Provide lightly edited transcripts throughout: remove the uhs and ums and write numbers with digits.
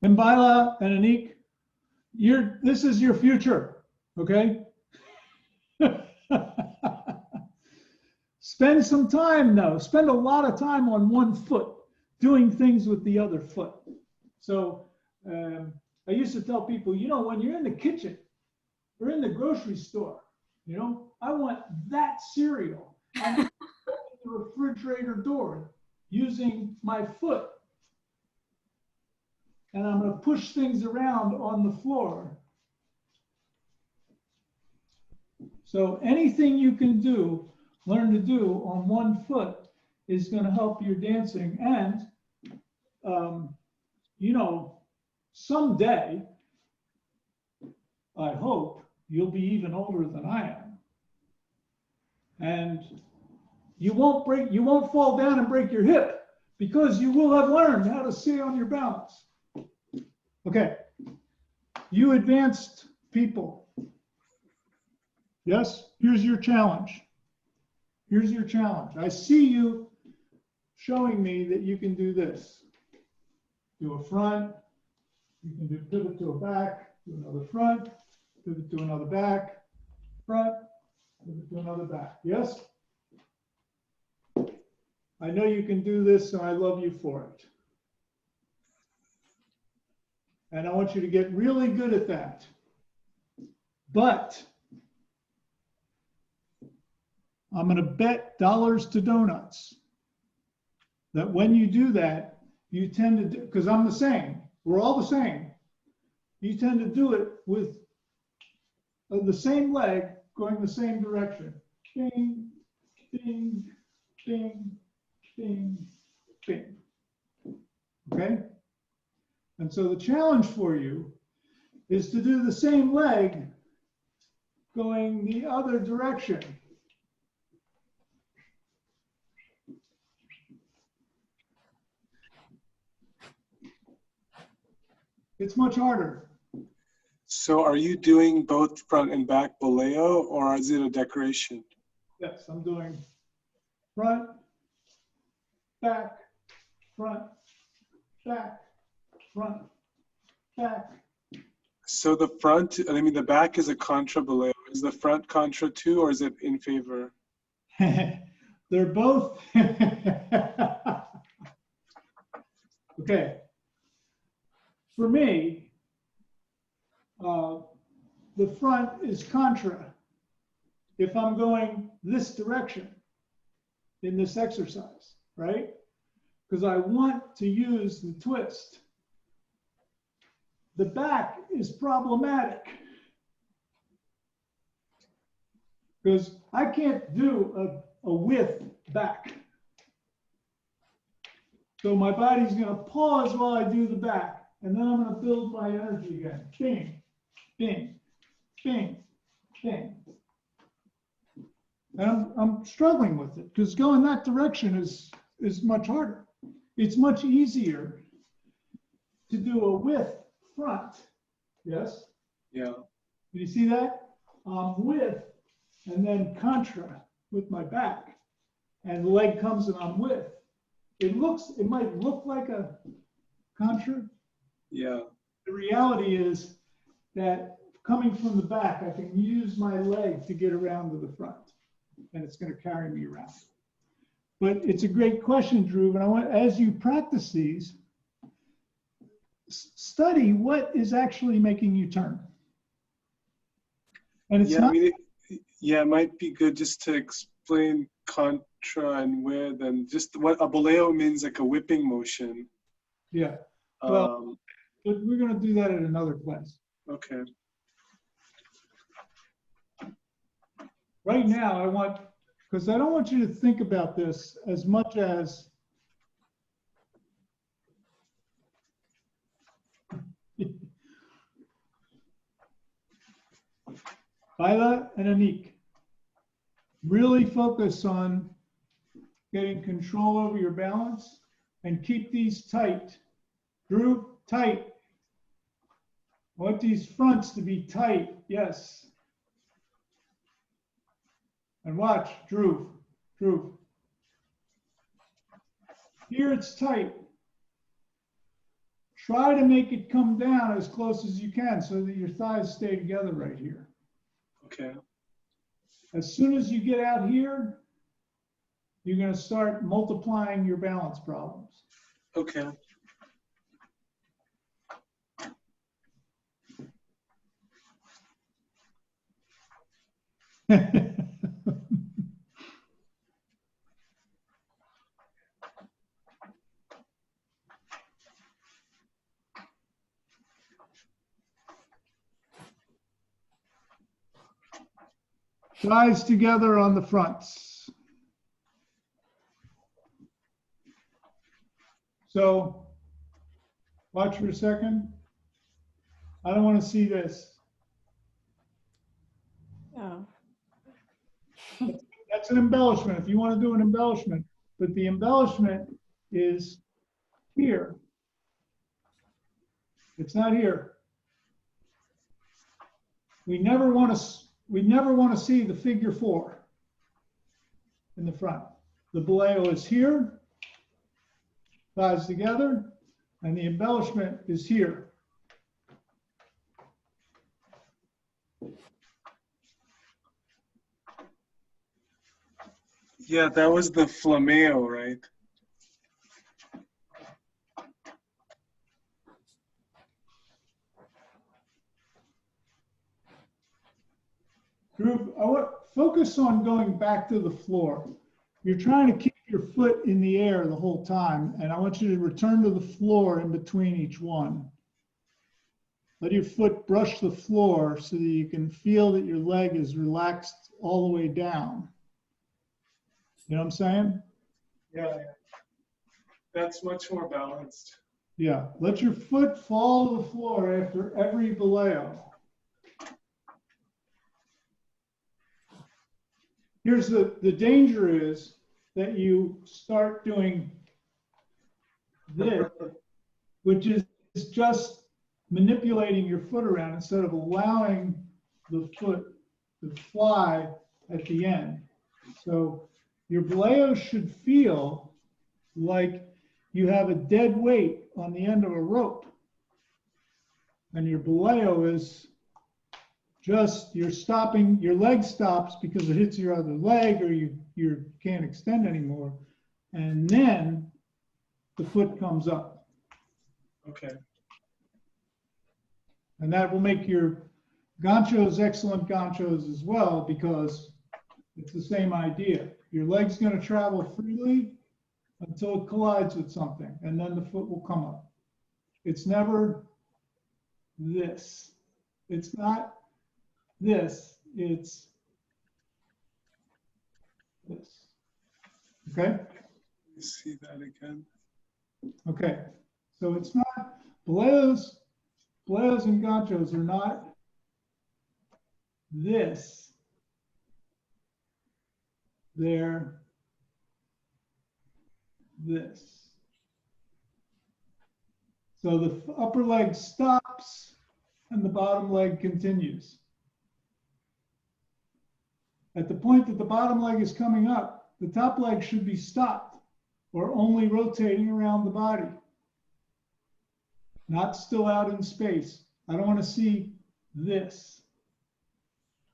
And Baila and Anik, this is your future, okay? Spend some time though, spend a lot of time on one foot, doing things with the other foot. So I used to tell people, when you're in the kitchen or in the grocery store, I want that cereal. I'm opening the refrigerator door using my foot. And I'm going to push things around on the floor. So anything you can do, learn to do on one foot is going to help your dancing. And, someday, I hope, you'll be even older than I am. And you won't fall down and break your hip because you will have learned how to stay on your balance. Okay, you advanced people. Yes, here's your challenge. Here's your challenge. I see you showing me that you can do this. Do a front, you can do pivot to a back, do another front, pivot to another back, front, pivot to another back. Yes? I know you can do this, and I love you for it. And I want you to get really good at that. But I'm going to bet dollars to donuts that when you do that, you tend to do, because I'm the same, we're all the same. You tend to do it with the same leg going the same direction. Bing, bing, bing, bing, bing. Okay? And so the challenge for you is to do the same leg going the other direction. It's much harder. So are you doing both front and back boleo, or is it a decoration? Yes, I'm doing front, back, front, back, front, back. So the front, the back is a contra boleo. Is the front contra too, or is it in favor? They're both. Okay. For me, the front is contra if I'm going this direction in this exercise, right? Because I want to use the twist. The back is problematic because I can't do a width back. So my body's going to pause while I do the back, and then I'm going to build my energy again. Bing, bing, bing, bing. And I'm struggling with it because going that direction is much harder. It's much easier to do a width front. Yes? Yeah. Do you see that? Width and then contra with my back. And the leg comes and I'm width. It might look like a contra. Yeah. The reality is that coming from the back, I can use my leg to get around to the front, and it's going to carry me around. But it's a great question, Drew. And I want, as you practice these, study what is actually making you turn. And it's not. It might be good just to explain contra and width, and just what a boleo means, like a whipping motion. Yeah. Well, but we're going to do that at another class. Okay. Right now, because I don't want you to think about this as much as Baila and Anik. Really focus on getting control over your balance and keep these tight. Drew, tight. I want these fronts to be tight. Yes. And watch, Drew. Here it's tight. try to make it come down as close as you can so that your thighs stay together right here. Okay. As soon as you get out here, you're going to start multiplying your balance problems. Okay. Thighs together on the fronts. So watch for a second. I don't want to see this. Oh. That's an embellishment if you want to do an embellishment, but the embellishment is here. It's not here. We never want to see the figure 4 in the front. The boleo is here, thighs together, and the embellishment is here. Yeah, that was the flameo, right? Drew, I want focus on going back to the floor. You're trying to keep your foot in the air the whole time, and I want you to return to the floor in between each one. Let your foot brush the floor so that you can feel that your leg is relaxed all the way down. You know what I'm saying? Yeah. That's much more balanced. Yeah. Let your foot fall to the floor after every boleo. Here's the danger is that you start doing this, which is just manipulating your foot around instead of allowing the foot to fly at the end. So your boleo should feel like you have a dead weight on the end of a rope. And your boleo is just, you're stopping, your leg stops because it hits your other leg or you can't extend anymore. And then the foot comes up. Okay. And that will make your ganchos excellent ganchos as well because it's the same idea. Your leg's going to travel freely until it collides with something, and then the foot will come up. It's never this. It's not this. It's this. Okay? See that again. Okay. So it's not, boleos and ganchos are not this. They're this. So the upper leg stops and the bottom leg continues. At the point that the bottom leg is coming up, the top leg should be stopped or only rotating around the body, not still out in space. I don't want to see this.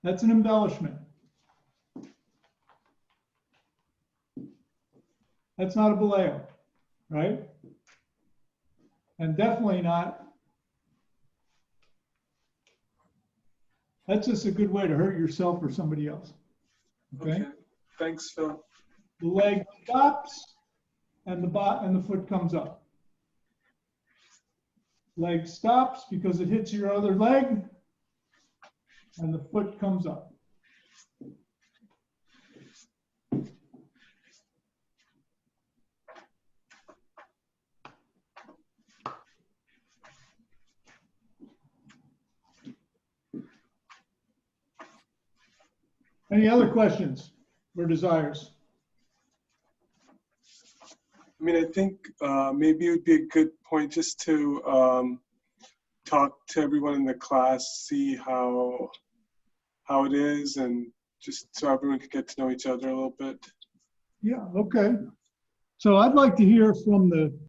That's an embellishment. That's not a boleo, right? And definitely not. That's just a good way to hurt yourself or somebody else. Okay? Thanks, Phil. The leg stops and the foot comes up. Leg stops because it hits your other leg and the foot comes up. Any other questions or desires? I mean, I think maybe it would be a good point just to talk to everyone in the class, see how it is, and just so everyone could get to know each other a little bit. Yeah, okay. So I'd like to hear from the